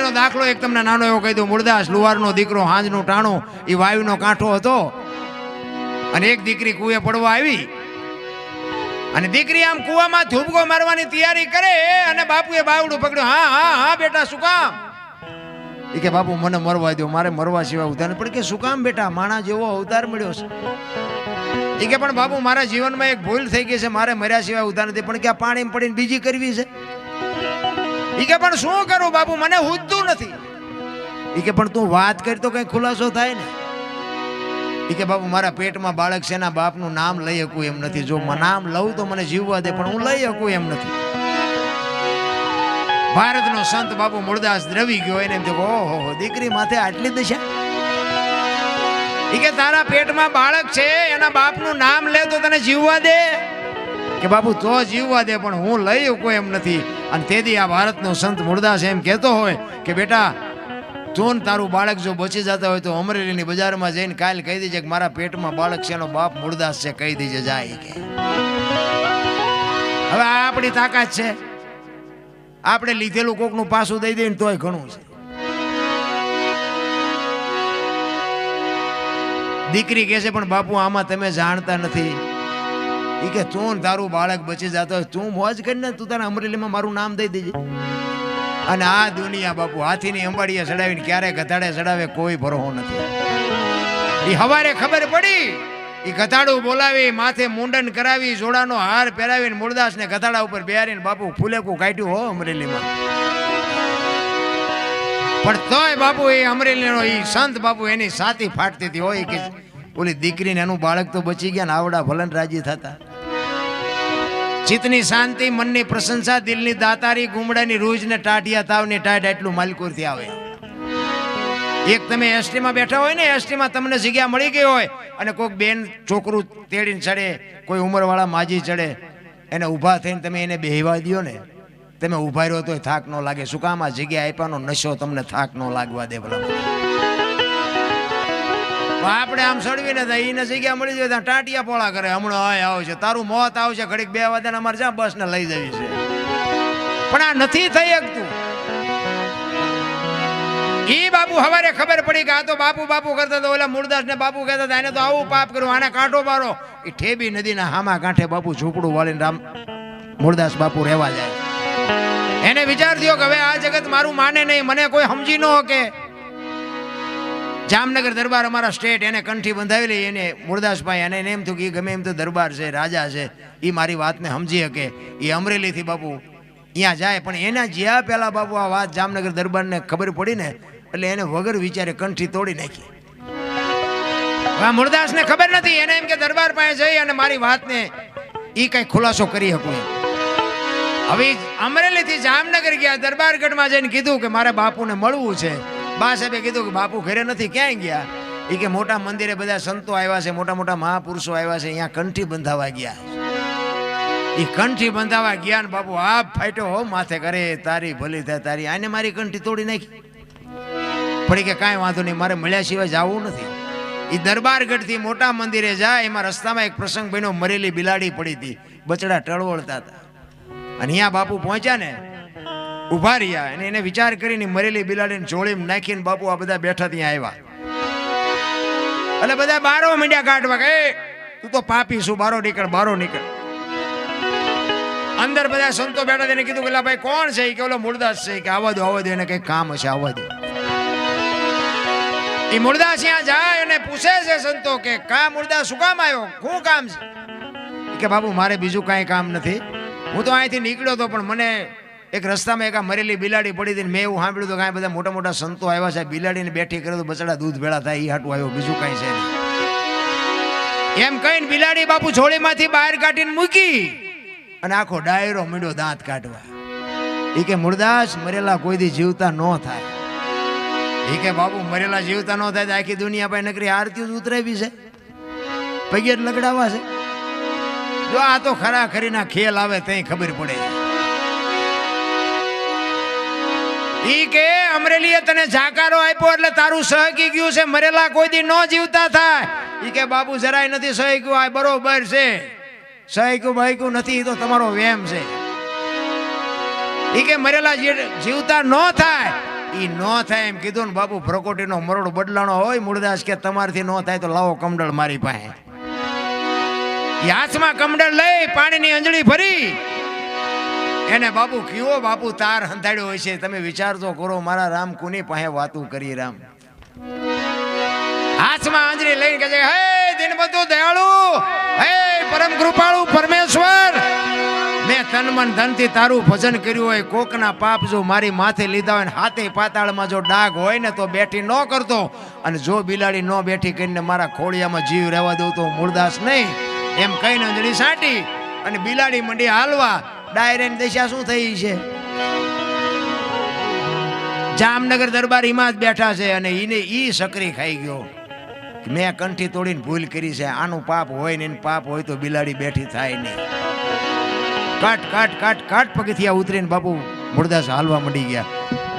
અમરેલીનો દાખલો એક તમને નાનો એવો કહી દઉં. મૂળદાસ લુહારનો દીકરો, હાંજનું ટાણું, એ વાયુનો કાંઠો હતો. અને એક દીકરી કૂવે પડવા આવી અને દીકરી આમ કૂવામાં ધૂબકો મારવાની તૈયારી કરે અને બાપુએ બાવડું પકડ્યું. હા હા હા બેટા, શું કામ? એ કે બાપુ મને મરવા દો, મારે મરવા સિવાય ઉધાર પણ. કે શું કામ બેટા? માણા જેવો અવતાર મળ્યો છે. એ કે પણ બાપુ મારા જીવનમાં એક ભૂલ થઈ ગઈ છે, મારે મર્યા સિવાય ઉધાર નથી. પણ કે આ પાણીમાં પડીને બીજી કરવી છે. એ કે પણ શું કરું બાપુ, મને હુજતું નથી. એ કે પણ તું વાત કરી તો કઈ ખુલાસો થાય ને. એ કે બાપુ મારા પેટમાં બાળક છે, એના બાપનું નામ લઈ શકું એમ નથી. જો નામ લઉં તો મને જીવવા દે, પણ હું લઈ શકું એમ નથી. ભારતનો સંત બાપુ મૂળદાસ દ્રવી ગયો. એને એમ થયું ઓહો દીકરી માથે આટલી દશા. એ કે તારા પેટમાં બાળક છે, એના બાપનું નામ લે તો તને જીવવા દે? કે બાપુ તો જીવવા દે, પણ હું લઈ શકું એમ નથી. અને તેથી આ ભારતનો સંત મૂળદાસ એમ કહેતો હોય કે બેટા તું તારું બાળક જો બચી જતા હોય તો અમરેલીની બજારમાં જઈને કાલ કહી દેજે કે મારા પેટમાં બાળક છે, એનો બાપ મૂળદાસ છે, કહી દેજે જાય. કે હવે આ આપણી તાકાત છે. આપણે લીધેલું કોકનું પાછું દઈ દઈએ તોય ઘણું છે. દીકરી કહે છે પણ બાપુ આમાં તમે જાણતા નથી. એ કે તું તારું બાળક બચી જતો હોય તું મોજ કરીને તું તારા અમરેલીમાં મારું નામ દઈ દેજે. અને આ દુનિયા બાપુ હાથીની અંબાડીએ ચડાવીને ક્યારે ગધાડે ચડાવે કોઈ ભરોસો નથી. એ હવારે ખબર પડી, એ ગધાડું બોલાવી, માથે મુંડન કરાવી, જોડાનો હાર પહેરાવીને મૂળદાસને ગધાડા ઉપર બેહારીને બાપુ ફૂલેકું કાઢ્યું હો અમરેલીમાં. પણ તોય બાપુ એ અમરેલીનો એ સંત બાપુ એની સાથી ફાટતી હતી. હોય કે ઓલી દીકરીને એનું બાળક તો બચી ગયા ને આવડા ભલન રાજી થતા. ચિત્તની શાંતિ, મનની પ્રશંસા, દિલની દાતારી, ગુમડાની રૂજ ને ટાઢિયા તાવની ટાઢ એટલું માલકુરથી આવે. એક તમે એસટીમાં બેઠા હોય ને, એસટીમાં તમને જગ્યા મળી ગઈ હોય અને કોઈક બેન છોકરું તેડીને ચડે, કોઈ ઉંમરવાળા માજી ચડે, એને ઊભા થઈને તમે એને બેહવા દો ને, તમે ઊભા રહ્યો તો થાક ન લાગે. શું કામ? આ જગ્યા આપ્યાનો નશો તમને થાક ન લાગવા દે. ભલા આપણે આમ સડવીને એને જગ્યા મળી જાય ત્યાં ટાંટિયા પોળા કરે. હમણાં આય આવશે, તારું મોત આવશે, ઘડીક 2 વાગ્યાને અમારે જ્યાં બસ ને લઈ જવી છે. પણ આ નથી થઈ શકતું. ઈ બાપુ હવારે ખબર પડી કે આ તો બાપુ બાપુ કરતા હતા, ઓલા મૂળદાસ ને બાપુ કહેતા હતા, એને તો આવું પાપ કર્યું, આને કાંઠો મારો. એ ઠેબી નદીના હામા કાંઠે બાપુ ઝૂંપડું વાળીને મૂળદાસ બાપુ રહેવા જાય. એને વિચાર થયો કે હવે આ જગત મારું માને નહીં, મને કોઈ સમજી ન શકે. જામનગર દરબાર અમારા સ્ટેટ, એને કંઠી બંધાવેલી એને મૂળદાસભાઈ. અને એને એમ થયું કે ગમે એમ તો દરબાર છે, રાજા છે, એ મારી વાતને સમજી શકે. એ અમરેલીથી બાપુ અહીંયા જાય. પણ એના જ્યાં પહેલા બાપુ આ વાત જામનગર દરબારને ખબર પડી ને, એટલે એને વગર વિચારે કંઠી તોડી નાખી. હવે મૂળદાસને ખબર નથી. એને એમ કે દરબાર પાસે જઈ અને મારી વાતને એ કઈ ખુલાસો કરી શકું. હવે અમરેલીથી જામનગર ગયા, દરબારગઢમાં જઈને કીધું કે મારે બાપુને મળવું છે. બા સાહેબે કીધું કે બાપુ ઘરે નથી, ક્યાંય ગયા? એ કે મોટા મંદિરે બધા સંતો આવ્યા છે, મોટા મોટા મહાપુરુષો આવ્યા છે, અહીંયા કંઠી બંધાવા ગયા. એ કંઠી બંધાવા ગયા ને બાપુ આ ફાટ્યો હો માથે કરે, તારી ભલી થાય તારી, આને મારી કંઠી તોડી નાખી. પડી કે કાંઈ વાંધો નહીં, મારે મળ્યા સિવાય જવું નથી. એ દરબારગઢથી મોટા મંદિરે જાય, એમાં રસ્તામાં એક પ્રસંગ બન્યો, મરેલી બિલાડી પડી હતી, બચડા ટળવળતા હતા. અને અહીંયા બાપુ પહોંચ્યા ને, ઉભા રહ્યા, અને એને વિચાર કરીને મરેલી બિલાડીને જોડીમાં નાખીને બાપુ આ બધા બેઠા ત્યાં આવ્યા. એટલે બધા બારો મીંડ્યા કાઢવા કે તું તો પાપી શું, બારો નીકળ, બારો નીકળ. અંદર બધા સંતો બેઠા તેને કીધું કે ભાઈ કોણ છે? કે ઓલો મૂળદાસ છે. કે આવવા દો એને કઈ કામ હશે, આવવા દો. એ મૂળદાસ ત્યાં જાય અને પૂછે છે સંતો કે કા મૂળદાસ શું કામ આવ્યો, શું કામ છે? કે બાપુ મારે બીજું કાંઈ કામ નથી, હું તો અહીંથી નીકળ્યો હતો, પણ મને એક રસ્તામાં એક મરેલી બિલાડી પડી હતી. મેં એવું સાંભળ્યું તો કાંઈ બધા મોટા મોટા સંતો આવ્યા છે, બિલાડીને બેઠી કરે તો બચડા દૂધ ભેળા થાય, એ હાટું આવ્યો, બીજું કાંઈ છે નહીં. એમ કહીને બિલાડી બાપુ છોડીમાંથી બહાર કાઢીને મૂકી અને આખો ડાયરો મીંડ્યો દાંત કાઢવા. એ કે મૂળદાસ મરેલા કોઈ દી જીવતા ન થાય. એ કે બાપુ મરેલા જીવતા ન થાય તો આખી દુનિયા પાસે નકરી આરતીઓ જ ઉતરાવી છે, પગે જ લગડાવા છે. જો આ તો ખરા ખરીના ખેલ આવે ત્યાં ખબર પડે. ઈ કે અમરેલીએ તને જાકારો આપ્યો એટલે તારું સહકી ગયું છે, મરેલા કોઈ દી ન જીવતા થાય. ઈ કે બાપુ જરાય નથી સહક્યું, આ બરોબર છે, સહક્યું બહક્યું નથી, તો તમારો વેમ છે. ઈ કે મરેલા જીવતા ન થાય, ઈ નો થાય એમ કીધું ને બાપુ પ્રકોટીનો મરોડ બદલાણો હોય મૂળદાસ કે તમારથી નો થાય તો લાવો કમડળ મારી પાસે. હાથમાં કમડળ લઈ પાણીની અંજળી ભરી એને બાપુ કયો બાપુ તાર હંધાડ્યો હોય છે. તમે વિચાર તો કરો મારા રામ કોની પાસે વાતું કરી રામ. હાથમાં અંજળી લઈને કહે છે હે દિન બધું દયાળુ, હે પરમ કૃપાળુ પરમેશ્વર, મેં તન મન ધનથી તારું ભજન કર્યું હોય, કોકના પાપ જો મારી માથે લીધા હોય ને હાથે પાતાળમાં જો ડાઘ હોય ને તો બેઠી ન કરતો, અને જો બિલાડી ન બેઠી કરીને મારા ખોળિયામાં જીવ રહેવા દઉં તો મૂળદાસ નહીં એમ કહીને અંજળી સાટી અને બિલાડી મંડી હાલવા. ડાયરેક્ટ દશા શું થઈ છે? જામનગર દરબાર હિમાત બેઠા છે અને ઈને ઈ સકરી ખાઈ ગયો. મેં કંઠી તોડીને ભૂલ કરી છે, આનું પાપ હોય ને પાપ હોય તો બિલાડી બેઠી થાય નહીં. કાટ કાટ કાટ કાટ પગથિયા ઉતરીને બાપુ મૂળદાસ હાલવા મંડી ગયા.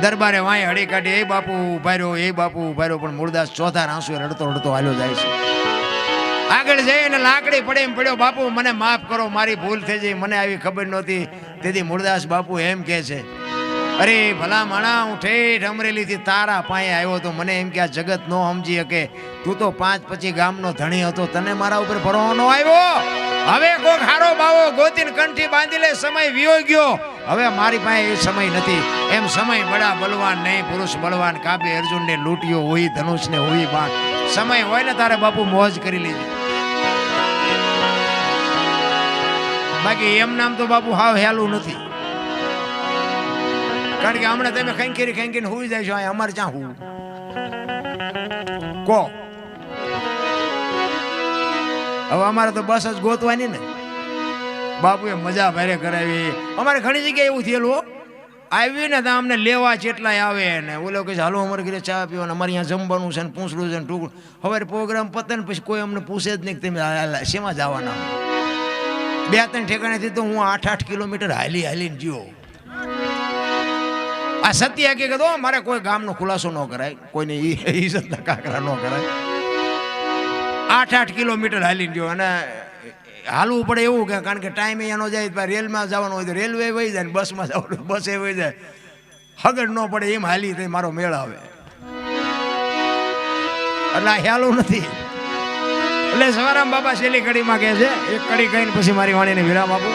દરબારે વાંય હળી કાઢી એ બાપુ ઉભા રહ્યો, એ બાપુ ઉભા રહ્યો, પણ મૂળદાસ ચોથા આંસુ રડતો રડતો હાલ્યો જાય છે. આગળ જઈને લાકડી પડે એમ પડ્યો, બાપુ મને માફ કરો, મારી ભૂલ થઈ જઈ, મને આવી ખબર નહોતી. તેથી મૂળદાસ બાપુ એમ કહે છે અરે ભલા માણા, હું ઠેઠ અમરેલીથી તારા પાયે આવ્યો તો મને એમ કે આ જગત નો સમજી શકે, તું તો 5-25 ગામનો ધણી હતો, તને મારા ઉપર ભરોસો નો આવ્યો. હવે કોક હારો બાવો ગોતીને કંઠી બાંધી લે, સમય વિયો ગયો, હવે મારી પાસે એ સમય નથી. એમ સમય બડા બલવાન નહીં, પુરુષ બળવાન, કાબે અર્જુન ને લૂંટ્યો હોય ધનુષ ને હોય બાણ. સમય હોય ને તારે બાપુ મોજ કરી લેજે, બાકી એમ નામ તો બાપુ હાવ હેલું નથી. કારણ કે હમણાં તમે ખંખીને હુઈ જાય છો, અમારે ક્યાં હું કો? હવે અમારે તો બસ જ ગોતવાની ને. બાપુએ મજા ભારે કરાવી. અમારે ઘણી જગ્યાએ એવું થયેલું, આવી ને તો અમને લેવા જેટલાય આવે ને ઓલો કે હાલો અમારે ઘરે ચા પીવો ને અમારે અહીંયા જમવાનું છે ને પૂછડું છે ને ટુકડું. હવે પ્રોગ્રામ પતે ને પછી કોઈ અમને પૂછે જ નહીં કે તમે શેમાં જવાના. 2-3 ઠેકાણેથી તો હું 8-8 કિલોમીટર હાલીને જીવો. આ સત્ય હકીકત હો, મારે કોઈ ગામનો ખુલાસો ન કરાય, કોઈને ઇજ્જતના કાકરા ન કરાય. 8-8 કિલોમીટર હાલીને ગયો અને હાલવું પડે એવું કે કારણ કે ટાઈમ અહીંયા ન જાય, રેલમાં જવાનું હોય તો રેલવે વહી જાય ને બસમાં જવાનું બસે વહી જાય, હગડ ન પડે એમ હાલી થઈ મારો મેળ આવે. એટલે આ હેલું નથી. એટલે સવારામ બાબા છેલ્લી કડીમાં કહે છે, એક કડી કહીને પછી મારી વાણીને વિરામ આપું.